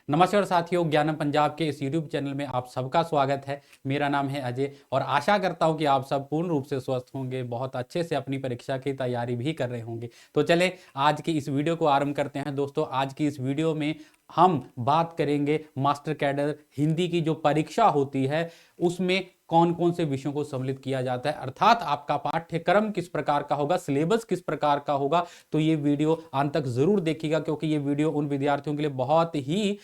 नमस्कार साथियों, ज्ञानम पंजाब के इस यूट्यूब चैनल में आप सबका स्वागत है। मेरा नाम है अजय और आशा करता हूं कि आप सब पूर्ण रूप से स्वस्थ होंगे, बहुत अच्छे से अपनी परीक्षा की तैयारी भी कर रहे होंगे। तो चले आज की इस वीडियो को आरंभ करते हैं। दोस्तों, आज की इस वीडियो में हम बात करेंगे मास्टर कैडर हिंदी की जो परीक्षा होती है उसमें कौन कौन से विषयों को सम्मिलित किया जाता है, अर्थात आपका पाठ्यक्रम किस प्रकार का होगा, सिलेबस किस प्रकार का होगा। तो ये वीडियो अंत तक जरूर देखिएगा, क्योंकि ये वीडियो उन विद्यार्थियों के लिए बहुत ही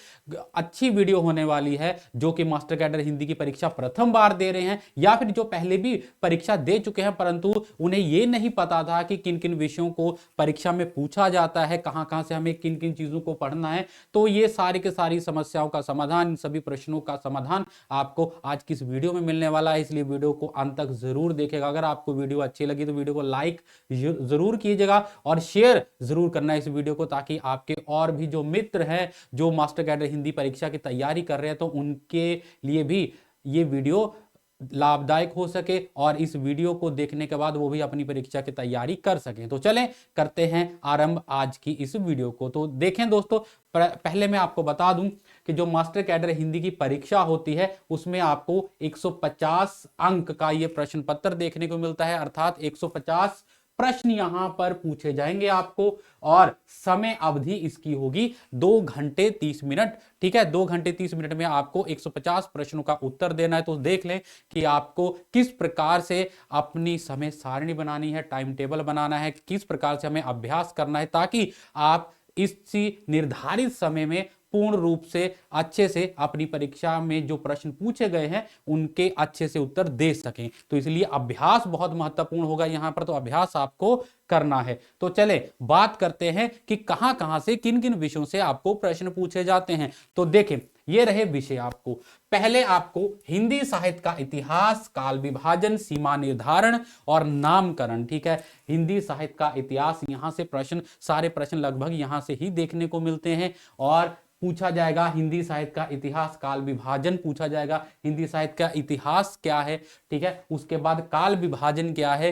अच्छी वीडियो होने वाली है जो कि मास्टर कैडर हिंदी की परीक्षा प्रथम बार दे रहे हैं या फिर जो पहले भी परीक्षा दे चुके हैं परंतु उन्हें यह नहीं पता था कि किन किन विषयों को परीक्षा में पूछा जाता है, कहां कहां से हमें किन किन चीजों को पढ़ना है। तो ये सारी के सारी समस्याओं का समाधान, इन सभी प्रश्नों का समाधान आपको आज की इस वीडियो में मिलने वाला है, इसलिए वीडियो को अंत तक जरूर देखेगा। अगर आपको वीडियो अच्छी लगी तो वीडियो को लाइक जरूर कीजिएगा और शेयर जरूर करना है इस वीडियो को, ताकि आपके और भी जो मित्र हैं जो मास्टर कैडर हिंदी परीक्षा की तैयारी कर रहे हैं तो उनके लिए भी ये वीडियो लाभदायक हो सके और इस वीडियो को देखने के बाद वो भी अपनी परीक्षा की तैयारी कर सकें। तो चलें करते हैं आरंभ आज की इस वीडियो को। तो देखें दोस्तों, पहले मैं आपको बता दूं कि जो मास्टर कैडर हिंदी की परीक्षा होती है उसमें आपको 150 अंक का ये प्रश्न पत्र देखने को मिलता है, अर्थात 150 प्रश्न यहां पर पूछे जाएंगे आपको और समय अवधि इसकी होगी 2 घंटे 30 मिनट। ठीक है, 2 घंटे 30 मिनट में आपको 150 प्रश्नों का उत्तर देना है। तो देख लें कि आपको किस प्रकार से अपनी समय सारणी बनानी है, टाइम टेबल बनाना है, किस प्रकार से हमें अभ्यास करना है, ताकि आप इसी निर्धारित समय में पूर्ण रूप से अच्छे से अपनी परीक्षा में जो प्रश्न पूछे गए हैं उनके अच्छे से उत्तर दे सकें। तो इसलिए अभ्यास बहुत महत्वपूर्ण होगा यहां पर, तो अभ्यास आपको करना है। तो चले बात करते हैं कि कहां कहां से किन किन विषयों से आपको प्रश्न पूछे जाते हैं। तो देखें, ये रहे विषय आपको। पहले आपको हिंदी साहित्य का इतिहास, काल विभाजन, सीमा निर्धारण और नामकरण। ठीक है, हिंदी साहित्य का इतिहास, यहां से प्रश्न, सारे प्रश्न लगभग यहां से ही देखने को मिलते हैं और पूछा जाएगा हिंदी साहित्य का इतिहास, काल विभाजन पूछा जाएगा, हिंदी साहित्य का इतिहास क्या है। ठीक है, उसके बाद काल विभाजन क्या है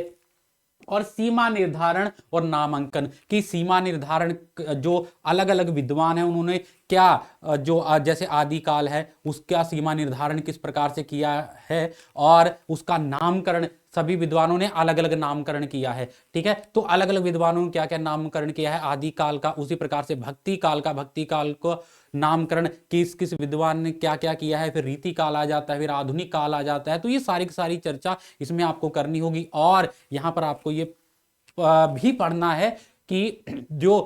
और सीमा निर्धारण और नामांकन की सीमा निर्धारण, जो अलग अलग विद्वान हैं उन्होंने क्या जो जैसे आदिकाल है उसका सीमा निर्धारण किस प्रकार से किया है और उसका नामकरण सभी विद्वानों ने अलग अलग नामकरण किया है। ठीक है, तो अलग अलग विद्वानों ने क्या क्या नामकरण किया है आदिकाल का, उसी प्रकार से भक्ति काल को नामकरण किस किस विद्वान ने क्या क्या किया है, फिर रीति काल आ जाता है, फिर आधुनिक काल आ जाता है। तो ये सारी की सारी चर्चा इसमें आपको करनी होगी और यहां पर आपको ये भी पढ़ना है कि जो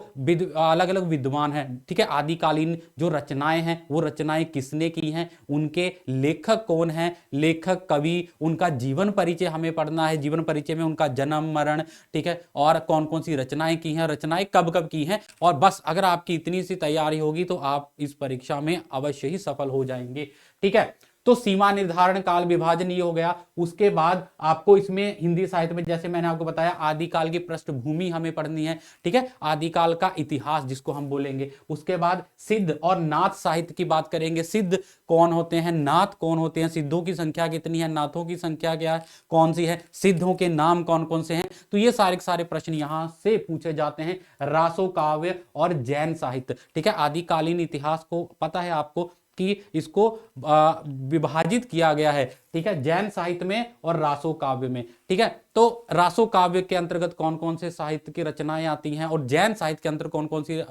अलग अलग विद्वान हैं, ठीक है, आदिकालीन जो रचनाएं हैं वो रचनाएं किसने की हैं, उनके लेखक कौन हैं, लेखक कवि, उनका जीवन परिचय हमें पढ़ना है, जीवन परिचय में उनका जन्म मरण, ठीक है, और कौन कौन सी रचनाएं की हैं, रचनाएं कब कब की हैं। और बस अगर आपकी इतनी सी तैयारी होगी तो आप इस परीक्षा में अवश्य ही सफल हो जाएंगे। ठीक है, तो सीमा निर्धारण, काल विभाजन ये हो गया। उसके बाद आपको इसमें हिंदी साहित्य में जैसे मैंने आपको बताया आदिकाल की पृष्ठभूमि हमें पढ़नी है। ठीक है, आदिकाल का इतिहास जिसको हम बोलेंगे। उसके बाद सिद्ध और नाथ साहित्य की बात करेंगे। सिद्ध कौन होते हैं, नाथ कौन होते हैं, सिद्धों की संख्या कितनी है, नाथों की संख्या क्या है, कौन सी है, सिद्धों के नाम कौन कौन से हैं। तो ये सारे सारे प्रश्न यहां से पूछे जाते हैं। रासो काव्य और जैन साहित्य। ठीक है, आदिकालीन इतिहास को पता है आपको कि इसको विभाजित किया गया है। ठीक है, जैन साहित्य में और रासो काव्य में। ठीक है, तो रासो काव्य के अंतर्गत कौन कौन से साहित्य की रचनाएं आती हैं और जैन साहित्य के अंतर्गत कौन कौन सी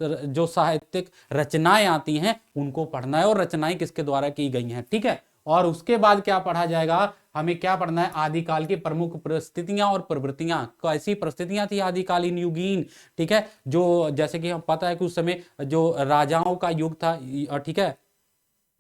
जो साहित्यिक रचनाएं आती हैं उनको पढ़ना है और रचनाएं किसके द्वारा की गई हैं। ठीक है, और उसके बाद क्या पढ़ा जाएगा, हमें क्या पढ़ना है, आदिकाल की प्रमुख परिस्थितियां और प्रवृत्तियां। कैसी परिस्थितियां थी आदिकालीन युगीन। ठीक है, जो जैसे कि हम पता है कि उस समय जो राजाओं का युग था। ठीक है,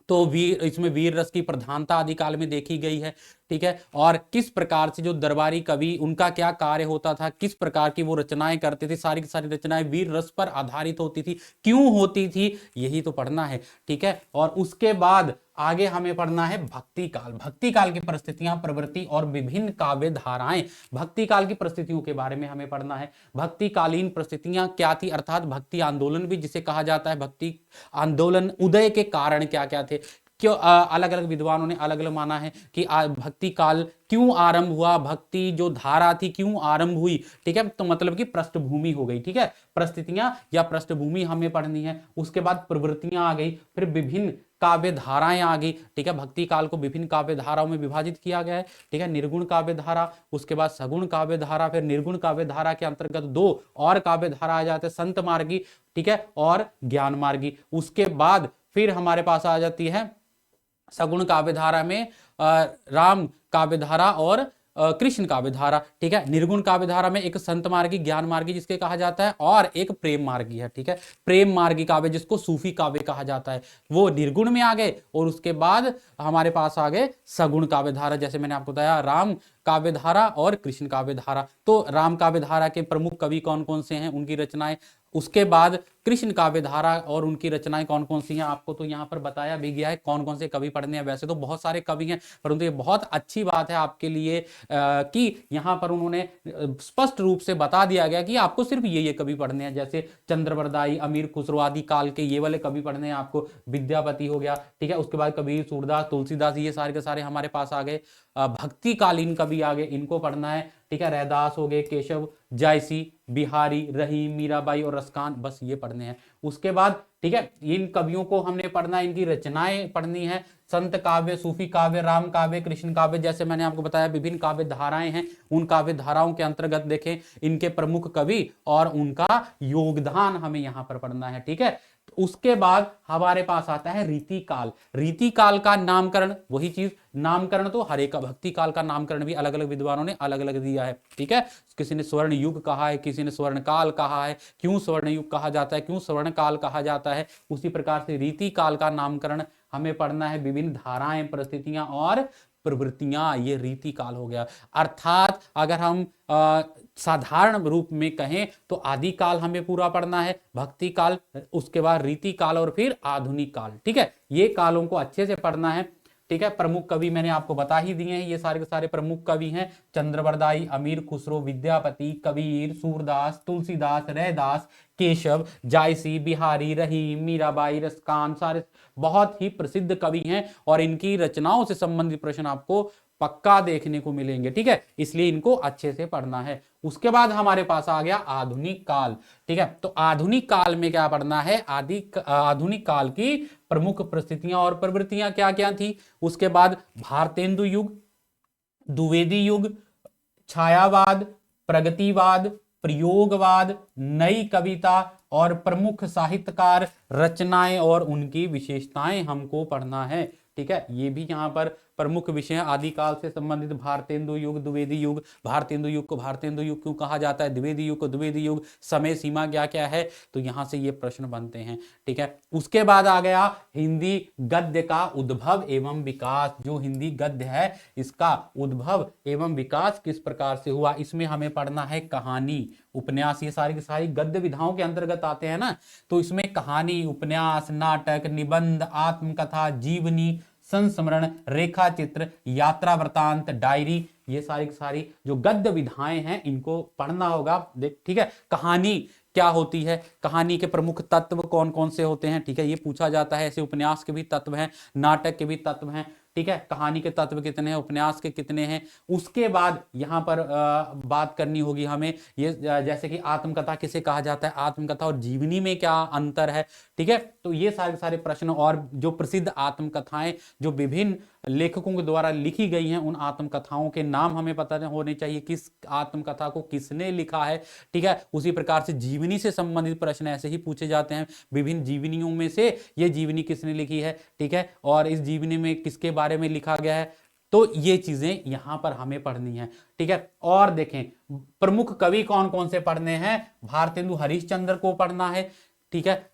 तो वीर, इसमें वीर रस की प्रधानता आदिकाल में देखी गई है। ठीक है, और किस प्रकार से जो दरबारी कवि उनका क्या कार्य होता था, किस प्रकार की वो रचनाएं करते थे, सारी की सारी रचनाएं वीर रस पर आधारित होती थी, क्यों होती थी, यही तो पढ़ना है। ठीक है, और उसके बाद आगे हमें पढ़ना है भक्ति काल। भक्ति काल की परिस्थितियां, प्रवृत्ति और विभिन्न काव्य धाराएं। भक्ति काल की परिस्थितियों के बारे में हमें पढ़ना है। भक्ति कालीन परिस्थितियां क्या थी, अर्थात भक्ति आंदोलन भी जिसे कहा जाता है, भक्ति आंदोलन उदय के कारण क्या क्या थे, क्यों अलग अलग विद्वानों ने अलग अलग माना है कि भक्ति काल क्यों आरंभ हुआ, भक्ति जो धारा थी क्यों आरंभ हुई। ठीक है, तो मतलब कि पृष्ठभूमि हो गई। ठीक है, परिस्थितियां या पृष्ठभूमि हमें पढ़नी है। उसके बाद प्रवृत्तियां आ गई, फिर विभिन्न काव्य धाराएं आ गई। ठीक है, भक्ति काल को विभिन्न काव्य धाराओं में विभाजित किया गया है। ठीक है, निर्गुण काव्य धारा, उसके बाद सगुण काव्य धारा, फिर निर्गुण काव्य धारा के अंतर्गत दो और काव्य धारा आ जाते हैं, संत मार्गी, ठीक है, और ज्ञान मार्गी। उसके बाद फिर हमारे पास आ जाती है सगुण काव्य धारा में राम काव्य धारा और कृष्ण काव्य धारा। ठीक है, निर्गुण काव्य धारा में एक संत मार्गी, ज्ञान मार्गी जिसके कहा जाता है, और एक प्रेम मार्गी है। ठीक है, प्रेम मार्गी काव्य जिसको सूफी काव्य कहा जाता है, वो निर्गुण में आ गए। और उसके बाद हमारे पास आ गए सगुण काव्य धारा, जैसे मैंने आपको बताया राम काव्य धारा और कृष्ण काव्य धारा। तो राम काव्य धारा के प्रमुख कवि कौन कौन से हैं, उनकी रचनाएं। उसके बाद कृष्ण काव्य धारा और उनकी रचनाएं कौन कौन सी हैं, आपको तो यहाँ पर बताया भी गया है कौन कौन से कवि पढ़ने हैं। वैसे तो बहुत सारे कवि हैं, परंतु ये बहुत अच्छी बात है आपके लिए कि यहाँ पर उन्होंने स्पष्ट रूप से बता दिया गया कि आपको सिर्फ ये कवि पढ़ने हैं। जैसे चंद्रवरदाई, अमीर खुसरो आदि काल के ये वाले कवि पढ़ने हैं आपको, विद्यापति हो गया। ठीक है, उसके बाद कबीर, सूरदास, तुलसीदास, ये सारे के सारे हमारे पास आ गए। भक्ति कालीन कवि आ गए, इनको पढ़ना है। ठीक है, रैदास हो गए, केशव, जायसी, बिहारी, रहीम, मीराबाई और रसकान, बस ये पढ़ने हैं। उसके बाद ठीक है, इन कवियों को हमने पढ़ना है, इनकी रचनाएं पढ़नी है। संत काव्य, सूफी काव्य, राम काव्य, कृष्ण काव्य, जैसे मैंने आपको बताया विभिन्न काव्य धाराएं हैं। उन काव्य धाराओं के अंतर्गत देखें इनके प्रमुख कवि और उनका योगदान हमें यहां पर पढ़ना है। ठीक है, उसके बाद हमारे पास आता है रीति काल। रीति काल का नामकरण, वही चीज, नामकरण तो हर एक भक्ति काल का नामकरण भी अलग अलग विद्वानों ने अलग अलग दिया है। ठीक है, किसी ने स्वर्ण युग कहा है, किसी ने स्वर्ण काल कहा है। क्यों स्वर्ण युग कहा जाता है, क्यों स्वर्ण काल कहा जाता है, उसी प्रकार से रीति काल का नामकरण हमें पढ़ना है। विभिन्न धाराएं, परिस्थितियां और प्रवृत्तियां, ये रीति काल हो गया। अर्थात अगर हम साधारण रूप में कहें तो आदि काल हमें पूरा पढ़ना है, भक्ति काल, उसके बाद रीति काल और फिर आधुनिक काल। ठीक है, ये कालों को अच्छे से पढ़ना है। ठीक है, प्रमुख कवि मैंने आपको बता ही दिए हैं, ये सारे के सारे प्रमुख कवि हैं। चंद्रवरदाई, अमीर खुसरो, विद्यापति, कबीर, सूरदास, तुलसीदास, रैदास, केशव, जायसी, बिहारी, रहीम, मीराबाई, रसकान, सारे बहुत ही प्रसिद्ध कवि हैं और इनकी रचनाओं से संबंधित प्रश्न आपको पक्का देखने को मिलेंगे। ठीक है, इसलिए इनको अच्छे से पढ़ना है। उसके बाद हमारे पास आ गया आधुनिक काल। ठीक है, तो आधुनिक काल में क्या पढ़ना है, आधुनिक काल की प्रमुख परिस्थितियां और प्रवृत्तियां क्या क्या थी। उसके बाद भारतेंदु युग, द्विवेदी युग, छायावाद, प्रगतिवाद, प्रयोगवाद, नई कविता और प्रमुख साहित्यकार, रचनाएं और उनकी विशेषताएं हमको पढ़ना है। ठीक है, ये भी यहाँ पर प्रमुख विषय है। आदिकाल से संबंधित भारतेंदु युग, द्विवेदी युग, भारतेंदु युग को भारतेंदु युग क्यों कहा जाता है, द्विवेदी युग को द्विवेदी युग, समय सीमा क्या क्या है, तो यहां से ये प्रश्न बनते हैं। ठीक है, उसके बाद आ गया हिंदी गद्य का उद्भव एवं विकास। जो हिंदी गद्य है इसका उद्भव एवं विकास किस प्रकार से हुआ, इसमें हमें पढ़ना है कहानी, उपन्यास, ये सारी की सारी गद्य विधाओं के अंतर्गत आते हैं ना। तो इसमें कहानी, उपन्यास, नाटक, निबंध, आत्मकथा, जीवनी, संस्मरण, रेखा चित्र, यात्रा वृतांत, डायरी, ये सारी की सारी जो गद्य विधाएं हैं इनको पढ़ना होगा। देख, ठीक है, कहानी क्या होती है, कहानी के प्रमुख तत्व कौन कौन से होते हैं, ठीक है, ये पूछा जाता है। ऐसे उपन्यास के भी तत्व हैं, नाटक के भी तत्व हैं। ठीक है, कहानी के तत्व कितने हैं, उपन्यास के कितने हैं। उसके बाद यहां पर बात करनी होगी हमें, ये जैसे कि आत्मकथा किसे कहा जाता है, आत्मकथा और जीवनी में क्या अंतर है। ठीक है, तो ये सारे सारे प्रश्न और जो प्रसिद्ध आत्मकथाएं जो विभिन्न लेखकों के द्वारा लिखी गई हैं, उन आत्मकथाओं के नाम हमें पता होने चाहिए, किस आत्मकथा को किसने लिखा है। ठीक है, उसी प्रकार से जीवनी से संबंधित प्रश्न ऐसे ही पूछे जाते हैं, विभिन्न जीवनियों में से ये जीवनी किसने लिखी है। ठीक है, और इस जीवनी में किसके बारे में लिखा गया है, तो ये चीजें यहां पर हमें पढ़नी है। ठीक है, और देखें प्रमुख कवि कौन कौन से पढ़ने हैं, भारतेंदु हरिश्चंद्र को पढ़ना है। ठीक है,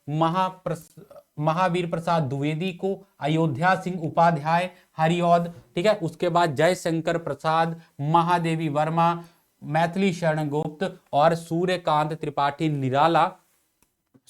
महावीर प्रसाद द्विवेदी को, अयोध्या सिंह उपाध्याय, हरिऔध। ठीक है, उसके बाद जयशंकर प्रसाद, महादेवी वर्मा, मैथिली शरण गुप्त और सूर्यकांत त्रिपाठी निराला,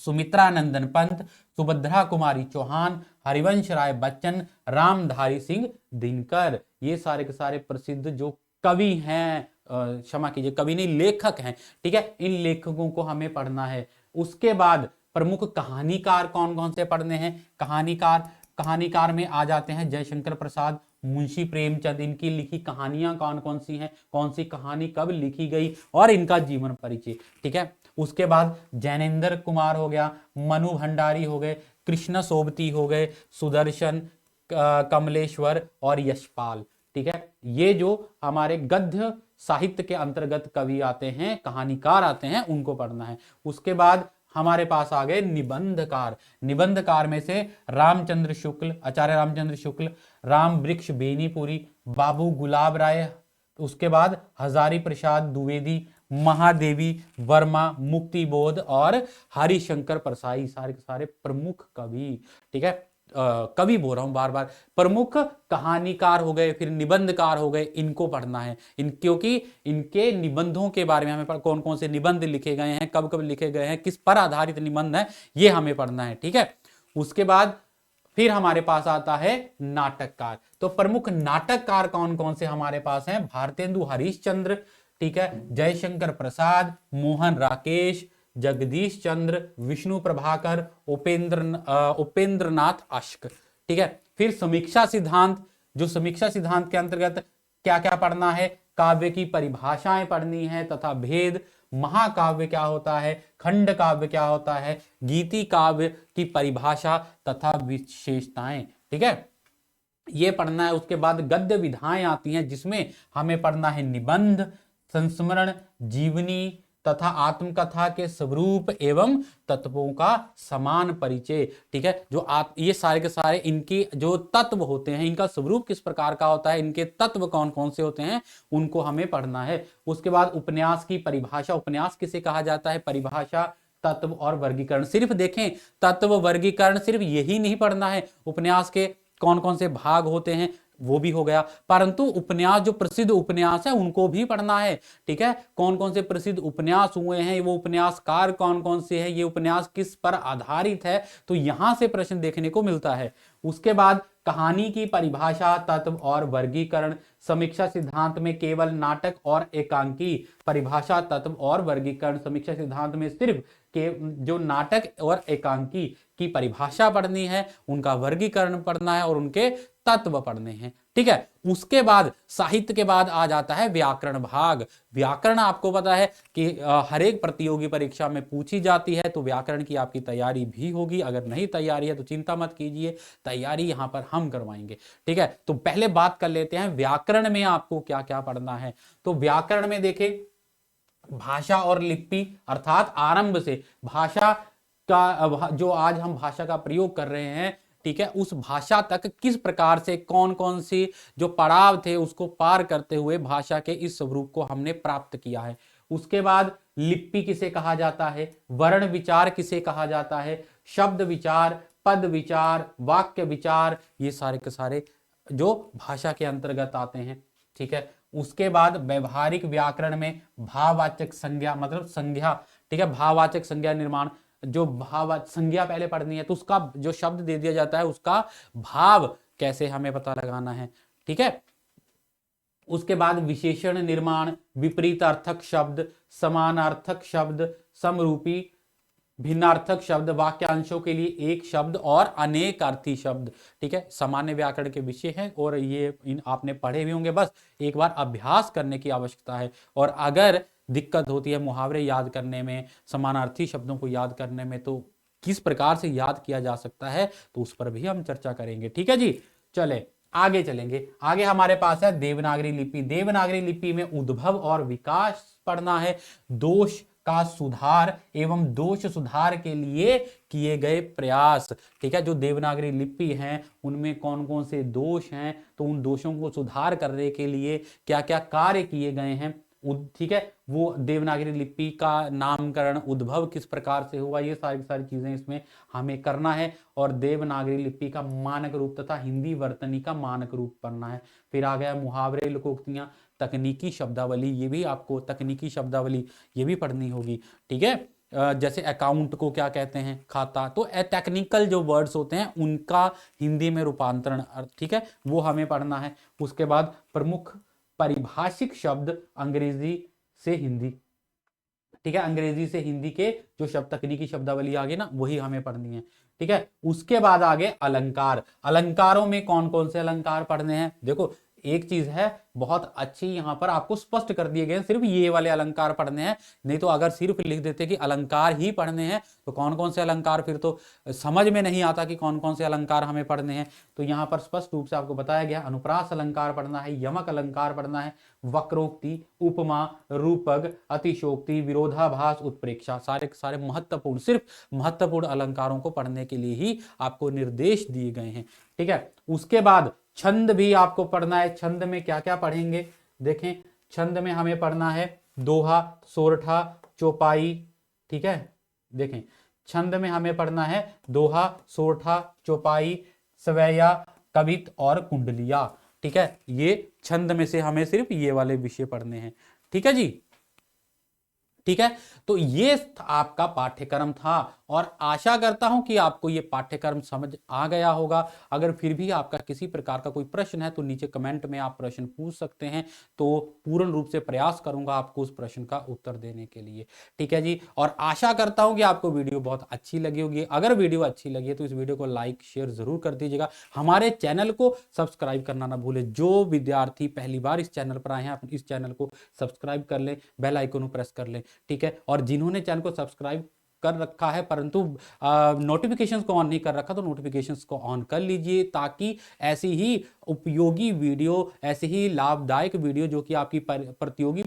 सुमित्रा नंदन पंत, सुभद्रा कुमारी चौहान, हरिवंश राय बच्चन, रामधारी सिंह दिनकर, ये सारे के सारे प्रसिद्ध जो कवि हैं, क्षमा कीजिए कवि नहीं, लेखक हैं। ठीक है, इन लेखकों को हमें पढ़ना है। उसके बाद प्रमुख कहानीकार कौन कौन से पढ़ने हैं, कहानीकार कहानीकार में आ जाते हैं जयशंकर प्रसाद, मुंशी प्रेमचंद। इनकी लिखी कहानियां कौन कौन सी हैं, कौन सी कहानी कब लिखी गई और इनका जीवन परिचय। ठीक है, उसके बाद जैनेन्द्र कुमार हो गया, मनु भंडारी हो गए, कृष्ण सोबती हो गए, सुदर्शन, कमलेश्वर और यशपाल। ठीक है, ये जो हमारे गद्य साहित्य के अंतर्गत कवि आते हैं, कहानीकार आते हैं, उनको पढ़ना है। उसके बाद हमारे पास आ गए निबंधकार। निबंधकार में से रामचंद्र शुक्ल, आचार्य रामचंद्र शुक्ल, राम वृक्ष बेनीपुरी, बाबू गुलाब राय, उसके बाद हजारी प्रसाद द्विवेदी, महादेवी वर्मा, मुक्ति बोध और हरिशंकर परसाई, सारे के सारे प्रमुख कवि। ठीक है, कवि बोल रहा हूं बार बार, प्रमुख कहानीकार हो गए, फिर निबंधकार हो गए, इनको पढ़ना है। क्योंकि इनके निबंधों के बारे में हमें कौन कौन से निबंध लिखे गए हैं, कब कब लिखे गए हैं, किस पर आधारित निबंध है, ये हमें पढ़ना है। ठीक है, उसके बाद फिर हमारे पास आता है नाटककार। तो प्रमुख नाटककार कौन कौन से हमारे पास हैं? भारतेंदु हरिश्चंद्र, ठीक है, जयशंकर प्रसाद, मोहन राकेश, जगदीश चंद्र, विष्णु प्रभाकर, उपेंद्रनाथ अश्क। ठीक है, फिर समीक्षा सिद्धांत, जो समीक्षा सिद्धांत के अंतर्गत क्या क्या पढ़ना है? काव्य की परिभाषाएं पढ़नी है तथा भेद, महाकाव्य क्या होता है, खंड काव्य क्या होता है, गीति काव्य की परिभाषा तथा विशेषताएं। ठीक है, ये पढ़ना है। उसके बाद गद्य विधाएं आती हैं, जिसमें हमें पढ़ना है निबंध, संस्मरण, जीवनी तथा आत्मकथा के स्वरूप एवं तत्वों का समान परिचय। ठीक है, जो ये सारे के सारे इनकी जो तत्व होते हैं, इनका स्वरूप किस प्रकार का होता है, इनके तत्व कौन कौन से होते हैं, उनको हमें पढ़ना है। उसके बाद उपन्यास की परिभाषा, उपन्यास किसे कहा जाता है, परिभाषा, तत्व और वर्गीकरण। सिर्फ देखें, तत्व वर्गीकरण सिर्फ यही नहीं पढ़ना है, उपन्यास के कौन कौन से भाग होते हैं वो भी हो गया, परंतु उपन्यास जो प्रसिद्ध उपन्यास है उनको भी पढ़ना है। ठीक है, कौन कौन से प्रसिद्ध उपन्यास हुए हैं, वो उपन्यासकार कौन कौन से हैं, ये उपन्यास किस पर आधारित है, तो यहां से प्रश्न देखने को मिलता है। उसके बाद कहानी की परिभाषा, तत्व और वर्गीकरण। समीक्षा सिद्धांत में केवल नाटक और एकांकी, परिभाषा, तत्व और वर्गीकरण। समीक्षा सिद्धांत में सिर्फ के जो नाटक और एकांकी की परिभाषा पढ़नी है, उनका वर्गीकरण पढ़ना है और उनके तत्व पढ़ने हैं। ठीक है, उसके बाद साहित्य के बाद आ जाता है व्याकरण भाग। व्याकरण आपको पता है कि हर एक प्रतियोगी परीक्षा में पूछी जाती है, तो व्याकरण की आपकी तैयारी भी होगी। अगर नहीं तैयारी है तो चिंता मत कीजिए, तैयारी यहां पर हम करवाएंगे। ठीक है, तो पहले बात कर लेते हैं व्याकरण में आपको क्या क्या पढ़ना है। तो व्याकरण में देखें, भाषा और लिपि, अर्थात आरंभ से भाषा का, जो आज हम भाषा का प्रयोग कर रहे हैं, ठीक है, उस भाषा तक किस प्रकार से कौन कौन सी जो पड़ाव थे उसको पार करते हुए भाषा के इस स्वरूप को हमने प्राप्त किया है। उसके बाद लिपि किसे कहा जाता है, वर्ण विचार किसे कहा जाता है, शब्द विचार, पद विचार, वाक्य विचार, ये सारे के सारे जो भाषा के अंतर्गत आते हैं। ठीक है, उसके बाद व्यवहारिक व्याकरण में भाववाचक संज्ञा, मतलब संज्ञा, ठीक है, भाववाचक संज्ञा निर्माण, जो भाव संज्ञा पहले पढ़नी है, तो उसका जो शब्द दे दिया जाता है उसका भाव कैसे हमें पता लगाना है। ठीक है, उसके बाद विशेषण निर्माण, विपरीतार्थक शब्द, समानार्थक शब्द, समरूपी, भिन्नार्थक शब्द, वाक्यांशों के लिए एक शब्द और अनेक अर्थी शब्द। ठीक है, सामान्य व्याकरण के विषय हैं और ये आपने पढ़े भी होंगे, बस एक बार अभ्यास करने की आवश्यकता है। और अगर दिक्कत होती है मुहावरे याद करने में, समानार्थी शब्दों को याद करने में, तो किस प्रकार से याद किया जा सकता है, तो उस पर भी हम चर्चा करेंगे। ठीक है जी, चले आगे चलेंगे। आगे हमारे पास है देवनागरी लिपि। देवनागरी लिपि में उद्भव और विकास पढ़ना है, दोष का सुधार एवं दोष सुधार के लिए किए गए प्रयास। ठीक है, जो देवनागरी लिपि हैं उनमें कौन कौन से दोष हैं, तो उन दोषों को सुधार करने के लिए क्या क्या कार्य किए गए हैं। ठीक है, वो देवनागरी लिपि का नामकरण, उद्भव किस प्रकार से हुआ, ये सारी सारी चीजें इसमें हमें करना है। और देवनागरी लिपि का मानक रूप तथा हिंदी वर्तनी का मानक रूप पढ़ना है। फिर आ गया मुहावरे, लोकोक्तियां, तकनीकी शब्दावली, ये भी आपको तकनीकी शब्दावली ये भी पढ़नी होगी। ठीक है, जैसे अकाउंट को क्या कहते हैं, खाता, तो टेक्निकल जो वर्ड्स होते हैं उनका हिंदी में रूपांतरण, ठीक है, वो हमें पढ़ना है। उसके बाद प्रमुख परिभाषिक शब्द अंग्रेजी से हिंदी, ठीक है, अंग्रेजी से हिंदी के जो शब्द तकनीकी शब्दावली आ गई ना, वही हमें पढ़नी है। ठीक है, उसके बाद आगे अलंकार। अलंकारों में कौन कौन से अलंकार पढ़ने हैं? देखो, एक चीज है बहुत अच्छी, यहां पर आपको स्पष्ट कर दिए गए हैं, सिर्फ ये वाले अलंकार पढ़ने हैं। नहीं तो अगर सिर्फ लिख देते कि अलंकार ही पढ़ने हैं तो कौन कौन से अलंकार, फिर तो समझ में नहीं आता कि कौन कौन से अलंकार हमें पढ़ने हैं। तो यहां पर स्पष्ट रूप से आपको बताया गया, अनुप्रास अलंकार पढ़ना है, यमक अलंकार पढ़ना है, वक्रोक्ति, उपमा, रूपक, अतिशोक्ति, विरोधाभास, उत्प्रेक्षा, सारे सारे महत्वपूर्ण, सिर्फ महत्वपूर्ण अलंकारों को पढ़ने के लिए ही आपको निर्देश दिए गए हैं। ठीक है, उसके बाद छंद भी आपको पढ़ना है। छंद में क्या क्या पढ़ेंगे? देखें, छंद में हमें पढ़ना है दोहा, सोरठा, चौपाई। ठीक है, देखें, छंद में हमें पढ़ना है दोहा, सोरठा, चौपाई, सवैया, कवित और कुंडलिया। ठीक है, ये छंद में से हमें सिर्फ ये वाले विषय पढ़ने हैं। ठीक है जी, ठीक है। तो ये आपका पाठ्यक्रम था और आशा करता हूं कि आपको ये पाठ्यक्रम समझ आ गया होगा। अगर फिर भी आपका किसी प्रकार का कोई प्रश्न है तो नीचे कमेंट में आप प्रश्न पूछ सकते हैं, तो पूर्ण रूप से प्रयास करूंगा आपको उस प्रश्न का उत्तर देने के लिए। ठीक है जी, और आशा करता हूं कि आपको वीडियो बहुत अच्छी लगी होगी। अगर वीडियो अच्छी लगी है तो इस वीडियो को लाइक शेयर जरूर कर दीजिएगा। हमारे चैनल को सब्सक्राइब करना ना भूले। जो विद्यार्थी पहली बार इस चैनल पर आए हैं, इस चैनल को सब्सक्राइब कर लें, बेल आइकन प्रेस कर लें। ठीक है, और जिन्होंने चैनल को सब्सक्राइब कर रखा है परंतु नोटिफिकेशंस को ऑन नहीं कर रखा, तो नोटिफिकेशंस को ऑन कर लीजिए, ताकि ऐसी ही उपयोगी वीडियो, ऐसी ही लाभदायक वीडियो जो कि आपकी प्रतियोगी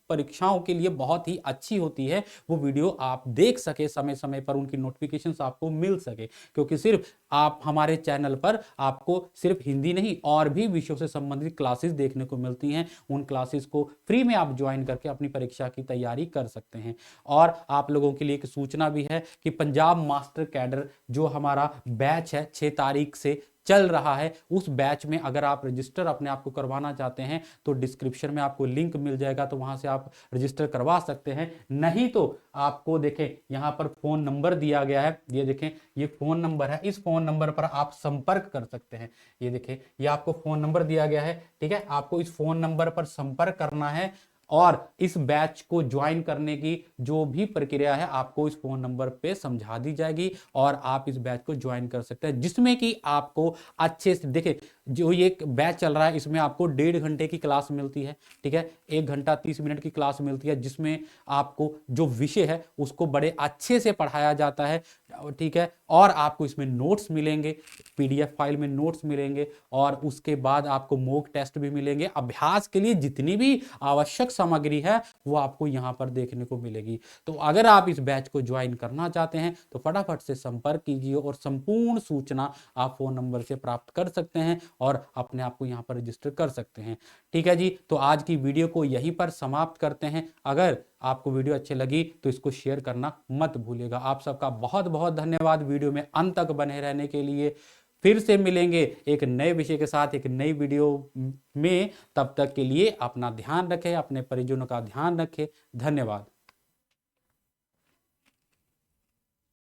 परीक्षाओं के लिए बहुत ही अच्छी होती है, वो वीडियो आप देख सके समय समय पर, उनकी नोटिफिकेशंस आपको मिल सके। क्योंकि सिर्फ आप हमारे चैनल पर आपको सिर्फ हिंदी नहीं और भी विषयों से संबंधित क्लासेस देखने को मिलती हैं। उन क्लासेस को फ्री में आप ज्वाइन करके अपनी परीक्षा की तैयारी कर सकते हैं। और आप लोगों के लिए एक सूचना भी है कि पंजाब मास्टर कैडर जो हमारा बैच है 6 तारीख से चल रहा है, उस बैच में अगर आप रजिस्टर अपने आप को करवाना चाहते हैं तो डिस्क्रिप्शन में आपको लिंक मिल जाएगा, तो वहां से आप रजिस्टर करवा सकते हैं। नहीं तो आपको देखें यहां पर फोन नंबर दिया गया है, ये देखें, ये फोन नंबर है, इस फोन नंबर पर आप संपर्क कर सकते हैं। ये देखें, ये आपको फोन नंबर दिया गया है। ठीक है, आपको इस फोन नंबर पर संपर्क करना है और इस बैच को ज्वाइन करने की जो भी प्रक्रिया है आपको इस फोन नंबर पे समझा दी जाएगी और आप इस बैच को ज्वाइन कर सकते हैं, जिसमें कि आपको अच्छे से देखें, जो ये बैच चल रहा है इसमें आपको 1.5 घंटे की क्लास मिलती है। ठीक है, 1 घंटा 30 मिनट की क्लास मिलती है, जिसमें आपको जो विषय है उसको बड़े अच्छे से पढ़ाया जाता है। ठीक है, और आपको इसमें नोट्स मिलेंगे, पीडीएफ फाइल में नोट्स मिलेंगे, और उसके बाद आपको मॉक टेस्ट भी मिलेंगे। अभ्यास के लिए जितनी भी आवश्यक सामग्री है वो आपको यहां पर देखने को मिलेगी। तो अगर आप इस बैच को ज्वाइन करना चाहते हैं तो फटाफट से संपर्क कीजिए और संपूर्ण सूचना आप फोन नंबर से प्राप्त कर सकते हैं और अपने आप को यहां पर रजिस्टर कर सकते हैं। ठीक है जी, तो आज की वीडियो को यहीं पर समाप्त करते हैं। अगर आपको वीडियो अच्छी लगी तो इसको शेयर करना मत भूलिएगा। आप सबका बहुत बहुत धन्यवाद वीडियो में अंत तक बने रहने के लिए। फिर से मिलेंगे एक नए विषय के साथ एक नई वीडियो में। तब तक के लिए अपना ध्यान रखें, अपने परिजनों का ध्यान रखें। धन्यवाद।